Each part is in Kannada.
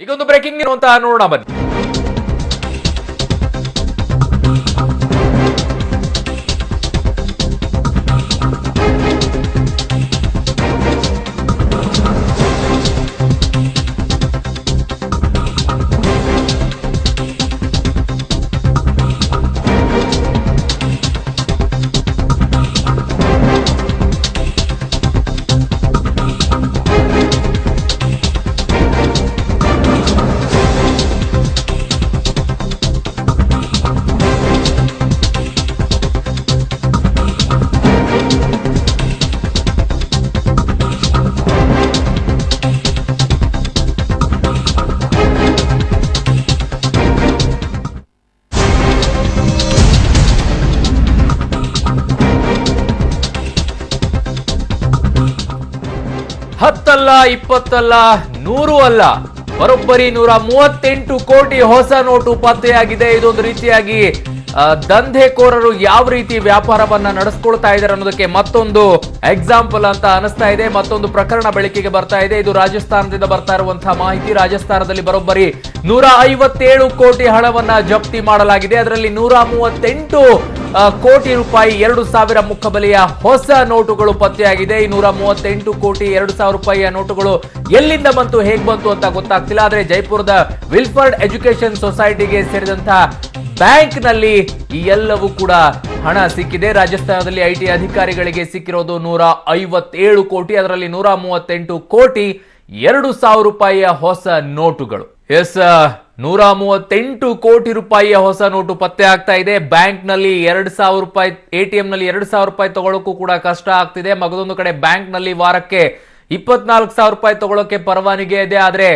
ಈಗೊಂದು ಬ್ರೇಕಿಂಗ್ ನ್ಯೂಸ್ ಅಂತ ನೋಡೋಣ ಬನ್ನಿ. ಹತ್ತಲ್ಲ, ಇಪ್ಪತ್ತಲ್ಲ, 100 ಅಲ್ಲ, ಬರೋಬ್ಬರಿ 138 ಕೋಟಿ ಹೊಸ ನೋಟು ಪತ್ತೆಯಾಗಿದೆ. ಇದೊಂದು ರೀತಿಯಾಗಿ ದಂಧೆಕೋರರು ಯಾವ ರೀತಿ ವ್ಯಾಪಾರವನ್ನ ನಡೆಸ್ಕೊಳ್ತಾ ಇದ್ದಾರೆ ಅನ್ನೋದಕ್ಕೆ ಮತ್ತೊಂದು ಎಕ್ಸಾಂಪಲ್ ಅಂತ ಅನಿಸ್ತಾ ಇದೆ. ಮತ್ತೊಂದು ಪ್ರಕರಣ ಬೆಳಕಿಗೆ ಬರ್ತಾ ಇದೆ. ಇದು ರಾಜಸ್ಥಾನದಿಂದ ಬರ್ತಾ ಇರುವಂತಹ ಮಾಹಿತಿ. ರಾಜಸ್ಥಾನದಲ್ಲಿ ಬರೋಬ್ಬರಿ 157 ಕೋಟಿ ಹಣವನ್ನ ಜಪ್ತಿ ಮಾಡಲಾಗಿದೆ. ಅದರಲ್ಲಿ 138 ಕೋಟಿ ರೂಪಾಯಿ 2,000 ಮುಖಬೆಲೆಯ ಹೊಸ ನೋಟುಗಳು ಪತ್ತೆಯಾಗಿದೆ. ಈ 138 ಕೋಟಿ 2,000 ರೂಪಾಯಿಯ ನೋಟುಗಳು ಎಲ್ಲಿಂದ ಬಂತು, ಹೇಗ್ ಬಂತು ಅಂತ ಗೊತ್ತಾಗ್ತಿಲ್ಲ. ಆದ್ರೆ ಜೈಪುರದ ವಿಲ್ಫರ್ಡ್ ಎಜುಕೇಶನ್ ಸೊಸೈಟಿಗೆ ಸೇರಿದಂತಹ ಬ್ಯಾಂಕ್ ನಲ್ಲಿ ಈ ಎಲ್ಲವೂ ಕೂಡ ಹಣ ಸಿಕ್ಕಿದೆ. ರಾಜಸ್ಥಾನದಲ್ಲಿ ಐಟಿ ಅಧಿಕಾರಿಗಳಿಗೆ ಸಿಕ್ಕಿರೋದು 157 ಕೋಟಿ. ಅದರಲ್ಲಿ 138 ಕೋಟಿ 2,000 ರೂಪಾಯಿಯ ಹೊಸ ನೋಟುಗಳು. 138 ಕೋಟಿ ರೂಪಾಯಿಯ ಹೊಸ ನೋಟು ಪತ್ತೆ ಆಗ್ತಾ ಇದೆ. ಬ್ಯಾಂಕ್ ನಲ್ಲಿ 2,000 ರೂಪಾಯಿ, ಎಟಿಎಂ ನಲ್ಲಿ 2,000 ರೂಪಾಯಿ ತಗೊಳ್ಳೋಕ್ಕೂ ಕೂಡ ಕಷ್ಟ ಆಗ್ತಿದೆ. ಮಗದೊಂದು ಕಡೆ ಬ್ಯಾಂಕ್ ನಲ್ಲಿ ವಾರಕ್ಕೆ 24,000 ರೂಪಾಯಿ ತಗೊಳ್ಳೋಕೆ ಪರವಾನಗಿ ಇದೆ. ಆದ್ರೆ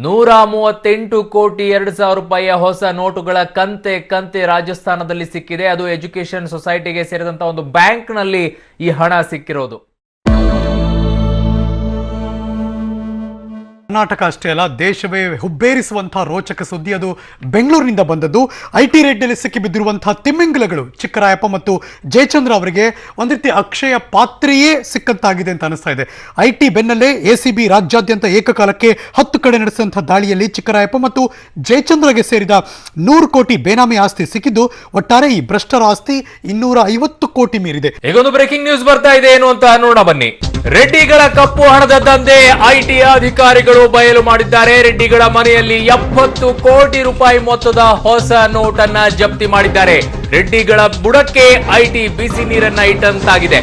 138 ಕೋಟಿ 2,000 ರೂಪಾಯಿಯ ಹೊಸ ನೋಟುಗಳ ಕಂತೆ ರಾಜಸ್ಥಾನದಲ್ಲಿ ಸಿಕ್ಕಿದೆ. ಅದು ಎಜುಕೇಶನ್ ಸೊಸೈಟಿಗೆ ಸೇರಿದಂತಹ ಒಂದು ಬ್ಯಾಂಕ್ ನಲ್ಲಿ ಈ ಹಣ ಸಿಕ್ಕಿರೋದು. ಕರ್ನಾಟಕ ಅಷ್ಟೇ ಅಲ್ಲ, ದೇಶವೇ ಹುಬ್ಬೇರಿಸುವಂತಹ ರೋಚಕ ಸುದ್ದಿ. ಅದು ಬೆಂಗಳೂರಿನಿಂದ ಬಂದದ್ದು. ಐಟಿ ರೇಡ್ನಲ್ಲಿ ಸಿಕ್ಕಿಬಿದ್ದಿರುವಂತಹ ತಿಮ್ಮಿಂಗಲಗಳು ಚಿಕ್ಕರಾಯಪ್ಪ ಮತ್ತು ಜಯಚಂದ್ರ ಅವರಿಗೆ ಒಂದು ರೀತಿ ಅಕ್ಷಯ ಪಾತ್ರೆಯೇ ಸಿಕ್ಕಂತಾಗಿದೆ ಅಂತ ಅನಿಸ್ತಾ ಇದೆ. ಐಟಿ ಬೆನ್ನಲ್ಲೇ ಎಸಿಬಿ ರಾಜ್ಯಾದ್ಯಂತ ಏಕಕಾಲಕ್ಕೆ 10 ಕಡೆ ನಡೆಸಿದಂತಹ ದಾಳಿಯಲ್ಲಿ ಚಿಕ್ಕರಾಯಪ್ಪ ಮತ್ತು ಜಯಚಂದ್ರಗೆ ಸೇರಿದ 100 ಕೋಟಿ ಬೇನಾಮಿ ಆಸ್ತಿ ಸಿಕ್ಕಿದ್ದು. ಒಟ್ಟಾರೆ ಈ ಭ್ರಷ್ಟರ ಆಸ್ತಿ 250 ಕೋಟಿ ಮೀರಿದೆ. ಈಗೊಂದು ಬ್ರೇಕಿಂಗ್ ನ್ಯೂಸ್ ಬರ್ತಾ ಇದೆ, ಏನು ಅಂತ ನೋಡೋಣ ಬನ್ನಿ. ರೆಡ್ಡಿಗಳ ಕಪ್ಪು ಹಣದ ದಂಧೆ ಐಟಿ ಅಧಿಕಾರಿಗಳು ಬಯಲು ಮಾಡಿದ್ದಾರೆ. ರೆಡ್ಡಿಗಳ ಮನೆಯಲ್ಲಿ 70 ಕೋಟಿ ರೂಪಾಯಿ ಮೊತ್ತದ ಹೊಸ ನೋಟನ್ನ ಜಪ್ತಿ ಮಾಡಿದ್ದಾರೆ. ರೆಡ್ಡಿಗಳ ಬುಡಕ್ಕೆ ಐಟಿ ಬಿಸಿ ನೀರನ್ನ ಇಟ್ಟಂತಾಗಿದೆ.